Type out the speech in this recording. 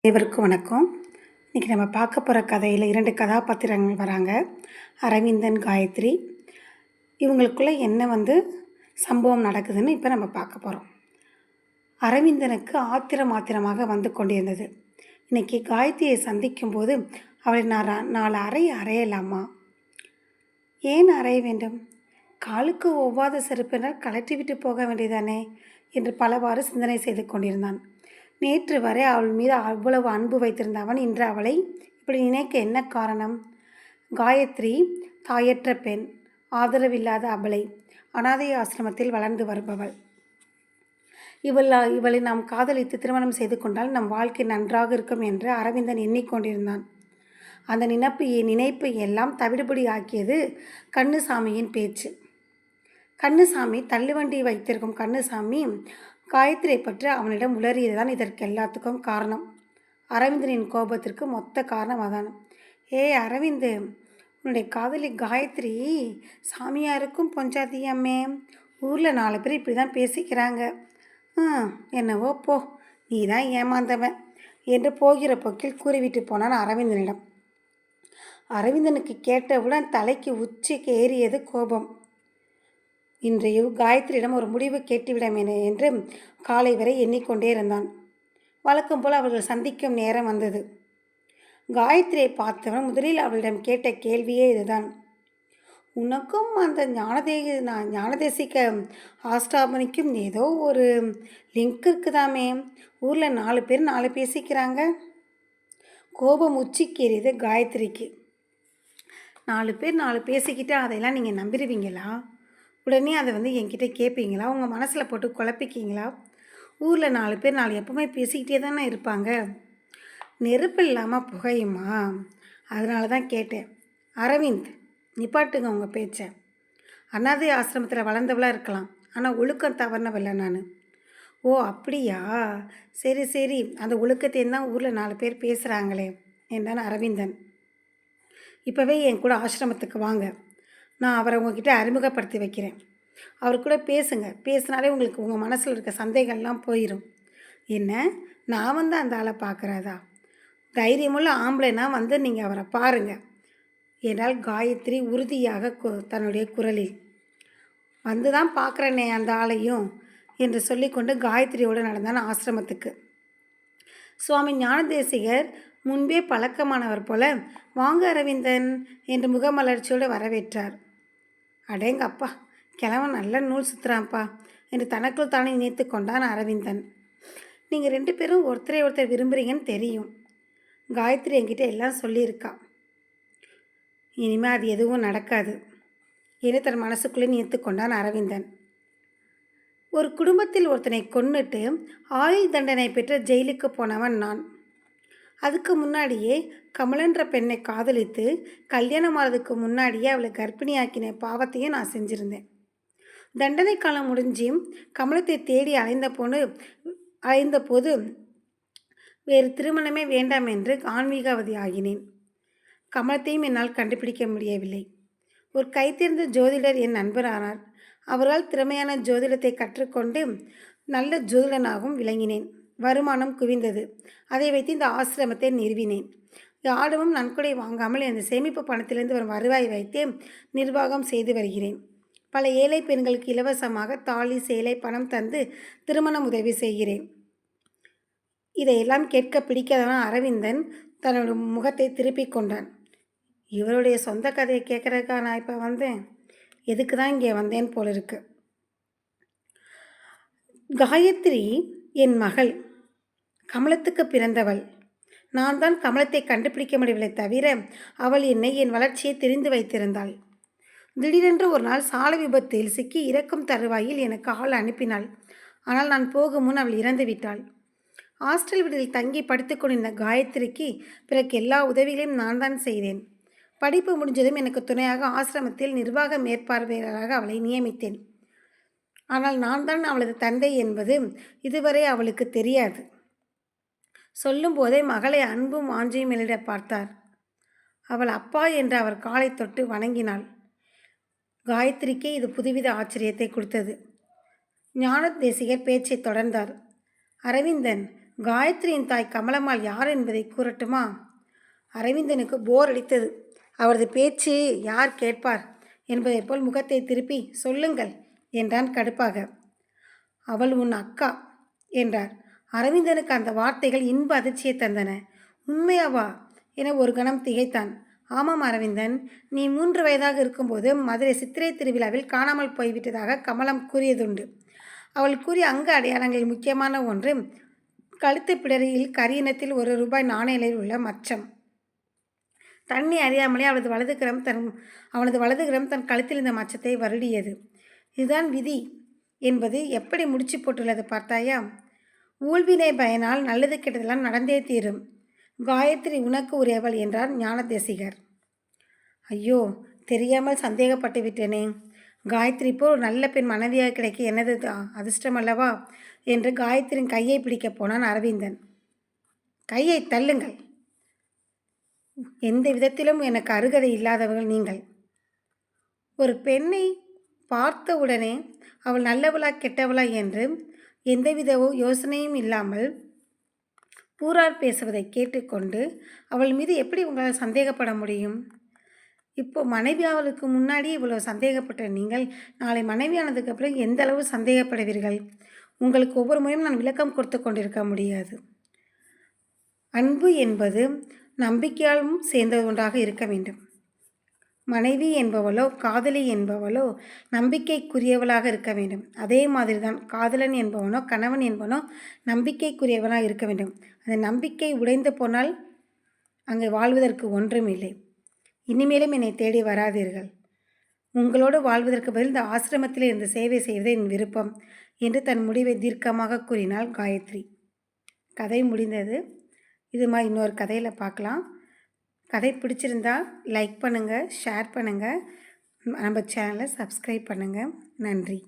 அனைவருக்கும் வணக்கம். இன்றைக்கி நம்ம பார்க்க போகிற கதையில் 2 கதாபாத்திரங்கள் வராங்க. அரவிந்தன், காயத்ரி. இவங்களுக்குள்ளே என்ன சம்பவம் நடக்குதுன்னு இப்போ நம்ம பார்க்க போகிறோம். அரவிந்தனுக்கு ஆத்திரமாக வந்து கொண்டிருந்தது. இன்றைக்கி காயத்ரியை சந்திக்கும்போது அவளை நான் 4 அறை அறையலாமா? ஏன் அறைய வேண்டும்? காலுக்கு ஒவ்வாத செருப்பினால் கழற்றி விட்டு போக வேண்டியதானே என்று பலவாறு சிந்தனை செய்து கொண்டிருந்தான். நேற்று வரை அவள் மீது அவ்வளவு அன்பு வைத்திருந்தவன் இன்று அவளை இப்படி நினைக்க என்ன காரணம்? காயத்ரி தாயற்ற பெண், ஆதரவில்லாத அபலை, அனாதை ஆசிரமத்தில் வளர்ந்து வருபவள். இவளை நாம் காதலித்து திருமணம் செய்து கொண்டால் நம் வாழ்க்கை நன்றாக இருக்கும் என்று அரவிந்தன் எண்ணிக்கொண்டிருந்தான். அந்த நினைப்பு எல்லாம் தவிடுபடி ஆக்கியது கண்ணுசாமியின் பேச்சு. கண்ணுசாமி தள்ளுவண்டி வைத்திருக்கும் கண்ணுசாமி காயத்ரியை பற்றி அவனிடம் உளறியதுதான் இதற்கு எல்லாத்துக்கும் காரணம். அரவிந்தனின் கோபத்திற்கு மொத்த காரணம் அதான். அரவிந்து, உன்னுடைய காதலி காயத்ரி சாமியாருக்கும் பொஞ்சாதியம்மே. ஊரில் 4 பேர் இப்படி தான் பேசிக்கிறாங்க. என்னவோ போ, நீ தான் ஏமாந்தவன் என்று போகிற போக்கில் கூறிவிட்டு போனான் அரவிந்தனிடம். அரவிந்தனுக்கு கேட்டவுடன் தலைக்கு உச்சிக்கு ஏறியது கோபம். இன்றைய காயத்ரியிடம் ஒரு முடிவு கேட்டுவிடமேனே என்று காலை வரை எண்ணிக்கொண்டே இருந்தான். வழக்கம் போல் அவர்கள் சந்திக்கும் நேரம் வந்தது. காயத்ரியை பார்த்தவன் முதலில் அவளிடம் கேட்ட கேள்வியே இதுதான். உனக்கும் அந்த ஞானதேசிக ஆஸ்தாபனிக்கும் ஏதோ ஒரு லிங்க் இருக்குதாமே? ஊரில் 4 பேர் 4 பேசிக்கிறாங்க. கோபம் உச்சிக்கேறியது காயத்ரிக்கு. 4 பேர் 4 பேசிக்கிட்டு அதையெல்லாம் நீங்கள் நம்பிடுவீங்களா? உடனே அதை என்கிட்ட கேட்பீங்களா? உங்கள் மனசில் போட்டு குழப்பிக்கிங்களா? ஊரில் 4 பேர் 4 எப்பவுமே பேசிக்கிட்டே தானே இருப்பாங்க. நெருப்பு இல்லாமல் புகையுமா? அதனால தான் கேட்டேன். அரவிந்த், நிப்பாட்டுங்க உங்கள் பேச்சை. அனாதை ஆசிரமத்தில் வளர்ந்தவளாக இருக்கலாம், ஆனால் ஒழுக்கம் தவறினவில்லை நான். ஓ அப்படியா? சரி, அந்த ஒழுக்கத்தையும் தான் ஊரில் 4 பேர் பேசுகிறாங்களே என்றான் அரவிந்தன். இப்போவே என் கூட ஆசிரமத்துக்கு வாங்க, நான் அவரை உங்ககிட்ட அறிமுகப்படுத்தி வைக்கிறேன். அவர் கூட பேசுங்க. பேசினாலே உங்களுக்கு உங்கள் மனசில் இருக்க சந்தேகம்லாம் போயிடும். என்ன, நான் அந்த ஆளை பார்க்குறதா? தைரியமுள்ள ஆம்பளைனா நீங்கள் அவரை பாருங்கள் என்றால் காயத்ரி உறுதியாக தன்னுடைய குரலில். தான் பார்க்குறேனே அந்த ஆளையும் என்று சொல்லிக்கொண்டு காயத்ரியோடு நடந்தான் ஆசிரமத்துக்கு. சுவாமி ஞானதேசிகர் முன்பே பழக்கமானவர் போல வாங்க அரவிந்தன் என்று முகமலர்ச்சியோடு வரவேற்றார். அடேங்கப்பா, கிழவன் நல்ல நூல் சுற்றுறான்ப்பா என்று தனக்குள் தானே நினைத்து கொண்டான் அரவிந்தன். நீங்கள் 2 பேரும் ஒருத்தரை விரும்புகிறீங்கன்னு தெரியும். காயத்ரி என்கிட்ட எல்லாம் சொல்லியிருக்கா. இனிமேல் அது எதுவும் நடக்காது என்று தன் மனசுக்குள்ளே நினைத்து கொண்டான் அரவிந்தன். ஒரு குடும்பத்தில் ஒருத்தனை கொன்னுட்டு ஆயுள் தண்டனை பெற்ற ஜெயிலுக்கு போனவன் நான். அதுக்கு முன்னாடியே கமலன்ற பெண்ணை காதலித்து கல்யாணம் ஆகிறதுக்கு முன்னாடியே அவளை கர்ப்பிணியாக்கின பாவத்தையும் நான் செஞ்சுருந்தேன். தண்டனை காலம் முடிஞ்சும் கமலத்தை தேடி அலைந்த போது வேறு திருமணமே வேண்டாம் என்று ஆன்மீகவதி ஆகினேன். கமலத்தையும் என்னால் கண்டுபிடிக்க முடியவில்லை. ஒரு கைத்தேர்ந்த ஜோதிடர் என் நண்பரானார். அவரால் திறமையான ஜோதிடத்தை கற்றுக்கொண்டு நல்ல ஜோதிடனாகவும் விளங்கினேன். வருமானம் குவிந்தது. அதை வைத்து இந்த ஆசிரமத்தை நிறுவினேன். யாரிடமும் நன்கொடை வாங்காமல் இந்த சேமிப்பு பணத்திலிருந்து வரும் வருவாய் வைத்தே நிர்வாகம் செய்து வருகிறேன். பல ஏழை பெண்களுக்கு இலவசமாக தாலி, சேலை, பணம் தந்து திருமணம் உதவி செய்கிறேன். இதையெல்லாம் கேட்க பிடிக்காதவன் அரவிந்தன் தன்னோட முகத்தை திருப்பிக் கொண்டான். இவருடைய சொந்த கதையை கேட்குறதுக்காக நான் இப்போ வந்தேன். எதுக்கு தான் இங்கே வந்தேன் போல இருக்கு. காயத்ரி என் மகள், கமலத்துக்கு பிறந்தவள். நான் தான் கமலத்தை கண்டுபிடிக்க முடியவில்லை தவிர அவள் என் வளர்ச்சியை தெரிந்து வைத்திருந்தாள். திடீரென்று ஒரு நாள் சாலை விபத்தில் சிக்கி இறக்கும் தருவாயில் எனக்கு ஆள் அனுப்பினாள். ஆனால் நான் போகும் முன் அவள் இறந்து விட்டாள். ஹாஸ்டல் வீட்டில் தங்கி படித்து கொண்டிருந்த காயத்ரிக்கு பிறகு எல்லா உதவிகளையும் நான் தான் செய்தேன். படிப்பு முடிஞ்சதும் எனக்கு துணையாக ஆசிரமத்தில் நிர்வாக மேற்பார்வையாளராக அவளை நியமித்தேன். ஆனால் நான் தான் அவளது தந்தை என்பது இதுவரை அவளுக்கு தெரியாது. சொல்லும் போதே மகளை அன்பும் வாஞ்சியும் எழுத பார்த்தார். அவள் அப்பா என்று அவர் காலை தொட்டு வணங்கினாள். காயத்ரிக்கே இது புதுவித ஆச்சரியத்தை கொடுத்தது. ஞானதேசிகர் பேச்சை தொடர்ந்தார். அரவிந்தன், காயத்ரியின் தாய் கமலம்மாள் யார் என்பதை கூறட்டுமா? அரவிந்தனுக்கு போர் அடித்தது. அவரது பேச்சு யார் கேட்பார் என்பதைப் போல் முகத்தை திருப்பி, சொல்லுங்கள் என்றான் கடுப்பாக. அவள் உன் அக்கா என்றார். அரவிந்தனுக்கு அந்த வார்த்தைகள் இன்ப அதிர்ச்சியை தந்தன. உண்மையாவா என ஒரு கணம் திகைத்தான். ஆமாம் அரவிந்தன், நீ 3 வயதாக இருக்கும்போது மதுரை சித்திரை திருவிழாவில் காணாமல் போய்விட்டதாக கமலம் கூறியதுண்டு. அவள் கூறிய அங்க அடையாளங்களில் முக்கியமான ஒன்று கழுத்து பிடரியில் கரியனத்தில் ₹1 நாணயங்களில் உள்ள மச்சம். தன்னை அறியாமலே அவனது வலதுகரம் தன் கழுத்தில் இந்த மச்சத்தை வருடியது. இதுதான் விதி என்பது எப்படி முடிச்சு போட்டுள்ளது பார்த்தாயா? ஊழ்வினை பயனால் நல்லது கெட்டதெல்லாம் நடந்தே தீரும். காயத்ரி உனக்கு உரியவள் என்றார் ஞானதேசிகர். ஐயோ, தெரியாமல் சந்தேகப்பட்டு விட்டேனே. காயத்ரி போல் ஒரு நல்ல பெண் மனைவியாக கிடைக்க என்னது அதிர்ஷ்டம் அல்லவா என்று காயத்ரியின் கையை பிடிக்கப் போனான் அரவிந்தன். கையை தள்ளுங்கள். எந்த விதத்திலும் எனக்கு அருகதை இல்லாதவர்கள் நீங்கள். ஒரு பெண்ணை பார்த்தவுடனே அவள் நல்லவளா கெட்டவளா என்று எந்தவித யோசனையும் இல்லாமல் ஊரார் பேசுவதை கேட்டுக்கொண்டு அவள் மீது எப்படி உங்களால் சந்தேகப்பட முடியும்? இப்போ மனைவியாவதுக்கு முன்னாடி இவ்வளோ சந்தேகப்பட்ட நீங்கள் நாளை மனைவியானதுக்கு அப்புறம் எந்த அளவு சந்தேகப்படுவீர்கள்? உங்களுக்கு ஒவ்வொரு முறையும் நான் விளக்கம் கொடுத்து கொண்டிருக்க முடியாது. அன்பு என்பது நம்பிக்கையாலும் சேர்ந்த ஒன்றாக இருக்க வேண்டும். மனைவி என்பவளோ காதலி என்பவளோ நம்பிக்கைக்குரியவளாக இருக்க வேண்டும். அதே மாதிரி தான் காதலன் என்பவனோ கணவன் என்பவனோ நம்பிக்கைக்குரியவனாக இருக்க வேண்டும். அந்த நம்பிக்கை உடைந்து போனால் அங்கே வாழ்வதற்கு ஒன்றும் இல்லை. இனிமேலும் என்னை தேடி வராதீர்கள். உங்களோடு வாழ்வதற்கு பதில் இந்த ஆசிரமத்தில் இருந்து சேவை செய்வதே என் விருப்பம் என்று தன் முடிவை தீர்க்கமாக கூறினாள் காயத்ரி. கதை முடிந்தது. இது மாதிரி இன்னொரு கதையில் பார்க்கலாம். கதை பிடிச்சிருந்தா லைக் பண்ணுங்கள், ஷேர் பண்ணுங்கள், நம்ம சேனலை சப்ஸ்கிரைப் பண்ணுங்கள். நன்றி.